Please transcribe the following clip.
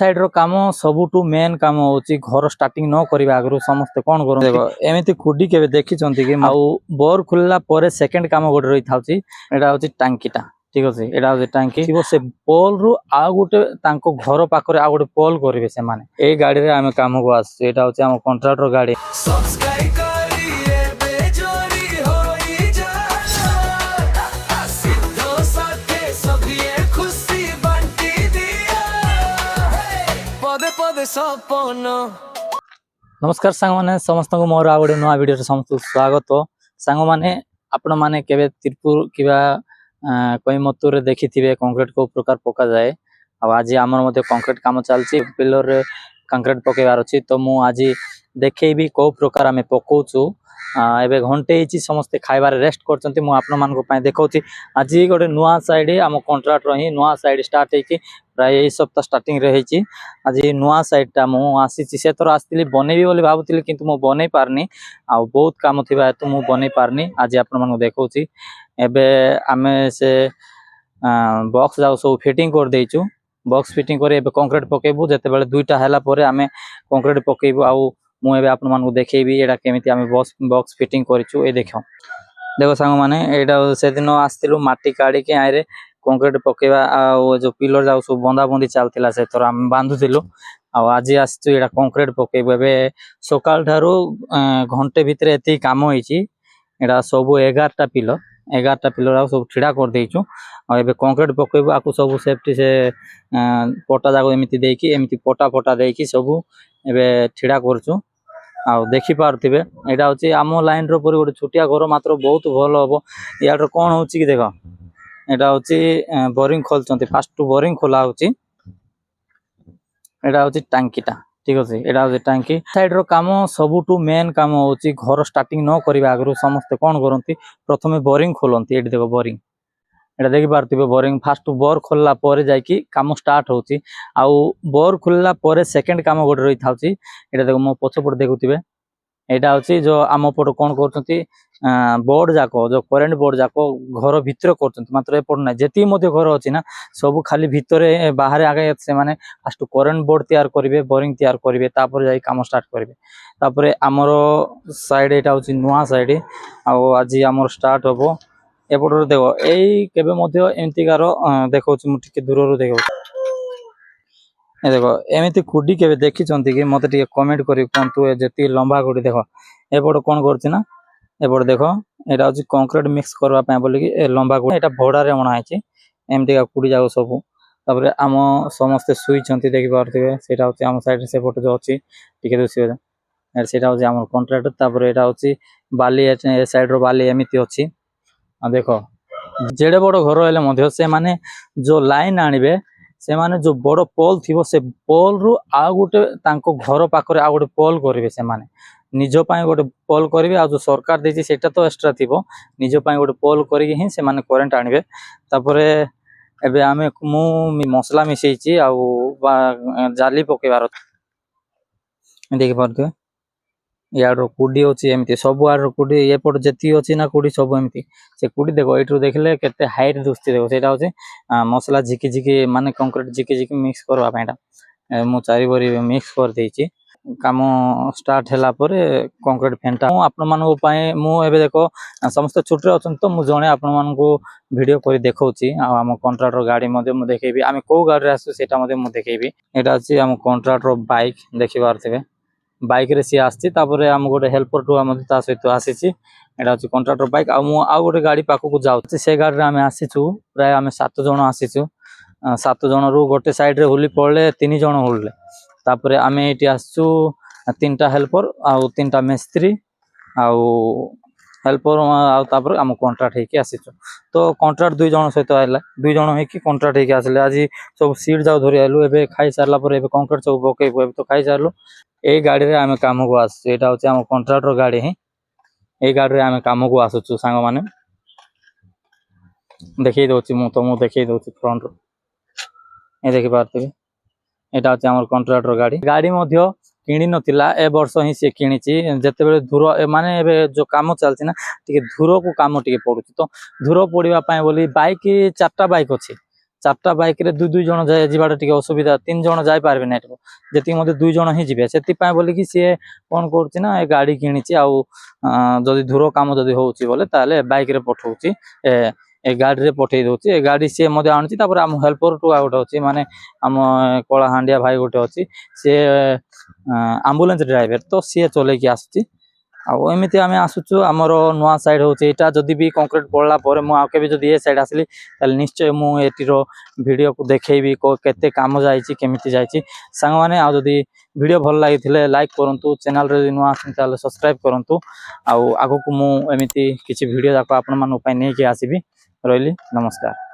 Side रो काम सबुठु main काम होची घर स्टार्टिंग न करबा आगरु समस्त कोन करू देखो एमिति खुडी केबे देखि चंती कि आउ बोर खुलला परे सेकंड काम गोटे रही थाउची एटा होची टांकीटा ठीक अछि एटा होची टांकी थिबो से पोल रु आ गोटे तांको घर पाखरे आ गोटे पोल करबे से माने ए गाडी रे आमे काम को आस एटा होची हम कॉन्ट्रैक्टर गाडी सब्सक्राइब करिए बेजोरी होई जा सिद्धो साथे सभिए खुशी बांटी दिया पदे पदे सपन। नमस्कार सांग माने समस्त को मोर आ गोटे नवा वीडियो रे समस्त स्वागत सांग माने आपण माने केबे त्रिपुर किबा कोयमत्तूर रे देखिथिबे कंक्रीट को प्रकार पका जाए आज आमर मते कंक्रीट काम चलची पिलर रे कंक्रीट पकेबार अछि तो मु आज देखेबी को प्रकार हमें पकोचू एबे घंटे हिची समस्त खाइबार रेस्ट करचंती मु आपन मान को पय देखौती आज गोटे नुवा साइड हम कॉन्ट्रैक्ट रही नुवा साइड स्टार्ट हेकी प्राय ए सप्ताह स्टार्टिंग रे हेची आज नुवा साइड टा मु आसीची से तोर आस्तिली बनेबी बोली भाबुतिली किंतु मु बनै पारनी आ बहुत काम थिबा तो मु बनै पारनी आज आपन मान को देखौची एबे आमे से बॉक्स जाउ सब फिटिंग कर देइचू बॉक्स फिटिंग करे एबे कंक्रीट पकेबू जते बेले दुईटा हैला परे आमे कंक्रीट पकेबू आ मु एबे आपन मान को देखेबी एडा केमिति आमे बॉक्स फिटिंग करिचू ए देखो देखो सांग माने एडा से दिन आस्तिलु माटी काडी के आइरे कंक्रीट पकेबा आ जो पिलर जाउ सब बंदा बंदी चलतिला से तोर हम बांधु दिलु आ आज आस्चू एडा कंक्रीट पकेबू एबे सकाल थारु घंटे भितरे एती काम होईची एडा सब 11टा पिलर आ सब छिड़ा कर देइचू आ एबे कंक्रीट पकेबू आकु सब सेफ्टी से पटा जाको एमिति देकी एमिति पटा देकी सब एबे छिड़ा करचू आ देखि पारथिबे एटा होची आमो लाइन रो पर गोटे छोटिया घर मात्र बहुत भलो हबो यार कोन होची कि देखो एटा होची बोरिंग खोलचंती फास्ट टू बोरिंग खोला होची एटा होची टांकीटा ठीक अछि एटा होची टांकी साइड रो काम सबुटू मेन काम होची घर स्टार्टिंग न करबा आगरु समस्त कोन करंती प्रथमे बोरिंग खोलंती एटी देखो बोरिंग एटा देखि पारथिबे बोरिंग फास्ट टू बोर खोलला परे जाई कि काम स्टार्ट होची आउ बोर खोलला परे सेकंड काम गोटे रही थाउची एटा देखो मो पछपट देखुथिबे एटा होची जो आमो पट कोन करचंती बोर्ड जाको जो करेंट बोर्ड जाको घर भीतर करचंती मात्र ए पट ना जेती मध्ये घर अछि ना सब खाली भीतरे बाहर आगे से माने फास्ट करेंट बोर्ड तैयार करिवे बोरिंग तैयार करिवे तापर जाई काम स्टार्ट करिवे तापर हमरो साइड एटा होची नुवा साइड आ आज हमर स्टार्ट होबो एपट देखो एई केबे मध्ये एमतिकार देखौची मु टिके दूर रो देखौ ए देखो एमिति खुडी केबे देखि चंती कि मते टिके कमेंट करी कोंतु जेती लंबा खुडी देखो एपट कोन करछि ना एपट देखो एटा होची कंक्रीट मिक्स करबा पय बोली कि ए लंबा खुडी एटा भोडा रे बना आइछि एमति का खुडी जागो सब तापर हम समस्त सुई चंती देखि पारथिबे सेटा होची हम साइड से फोटो जो अछि टिके दोसिबे ए सेटा होची हमर कॉन्ट्रैक्ट तापर एटा होची बाली ए साइड रो बाली एमिति अछि आ देखो जेडे बड़ घर हेले मध्य से माने जो लाइन आनिबे से माने जो बड़ पोल थिबो से पोल रु आ गोटे तांको घर पाखरे आ गोटे पोल करिवे से माने निजो पाए गोटे पोल करिवे आ जो सरकार देछि सेटा तो एक्स्ट्रा थिबो निजो पाए गोटे पोल करिके ही से माने करंट आनिबे तापरे एबे आमे मु मसला मिसैछि आ जाली पकेबार देखि परथि यार कुडी होची एमती सब आर कुडी एपट जेती होची ना कुडी सब एमती से कुडी देखो एठु देखले केते हाइट दुस्ती देखो सेटा होची मसला झिकी माने कंक्रीट झिकी मिक्स करबा पैटा मु चारि बरी मिक्स कर देछि काम स्टार्ट हैला परे कंक्रीट फेंटा मु आपन मान को पाए मु एबे देखो समस्त छुट्रे अछन तो मु जणे आपन मान को वीडियो करी देखौची आ हम कॉन्ट्रैक्टर गाड़ी मध्ये मु देखेबी आमे को गाड़ी रे आसु सेटा मध्ये मु देखेबी एटा अछि हम कॉन्ट्रैक्टर बाइक देखिबार थिबे बाइक रे सी आस्ती तापरे हम गोटे हेल्पर टू हम ता सहित आसीची एटा अछि कॉन्ट्रैक्टर बाइक आ मु आ गोटे गाड़ी पाखो को जाउची से गाड़ी रे हमें आसीचू प्राय हमें 7 जण आसीचू 7 जण रु गोटे साइड रे होली पड़ले 3 जण होलले तापरे हमें एटी आसचू 3टा हेल्पर आ 3टा मिस्त्री आ हेल्पर आ तापर हम कॉन्ट्रैक्ट हेकी आसीचू तो कॉन्ट्रैक्ट 2 जण सहित आइला 2 जण हेकी कॉन्ट्रैक्ट हेकी आसले आज सब सीट जाउ धरि आइलु एबे खाइ सारला पर एबे कंक्रीट सब पकेबो एबे तो खाइ सारलु ए गाड़ी रे आमे काम को आस एटा होची हम कॉन्ट्रैक्टर गाड़ी ही ए गाड़ी रे आमे काम को आसुचू सांग माने देखै दोची मु तो मु देखै दोची फ्रंट रो ए देखि पारथिबे एटा होची हमर कॉन्ट्रैक्टर गाड़ी मध्य किणी नथिला ए वर्ष ही से किणीची जते बेले दूर माने एबे जो काम चलछि ना टिके दूर को काम टिके पडुची तो दूर पडिबा पय बोली बाइक 4टा बाइक अछि चार्टा बाइक रे दुई जन जाए जीवाटा टिके असुविधा 3 जन जाई पारबे ना एठो जेति मते 2 जन ही जिवे सेति पाए बोली कि सी कोन करछि ना ए गाड़ी किनिछि आउ जदी धुरो काम जदी होउछि बोले ताले बाइक रे पठौछि ए गाड़ी रे पठेई दोछि ए गाड़ी से मते आनछि तापर हम हेल्पर टू आ गोटे अछि माने हम कला हांडिया भाई गोटे अछि से एम्बुलेंस ड्राइवर तो सी चले कि आछि आउ एमिति आमे आसुछु हमर नुआ साइड होछि एटा जदी भी कंक्रीट पड़ला परे मु आके भी जदी ए साइड आसली ताले निश्चय मु एटिरो वीडियो को देखैबी को केते काम जाईछि केमिति जाईछि संग माने आ जदी वीडियो भल लागिथिले लाइक करंतु चैनल रे नुआ आछन ताले सब्सक्राइब करंतु आउ आगो को मु एमिति किछि वीडियो जाको आपन मान उपाय नै कि आसीबी रहिली नमस्कार।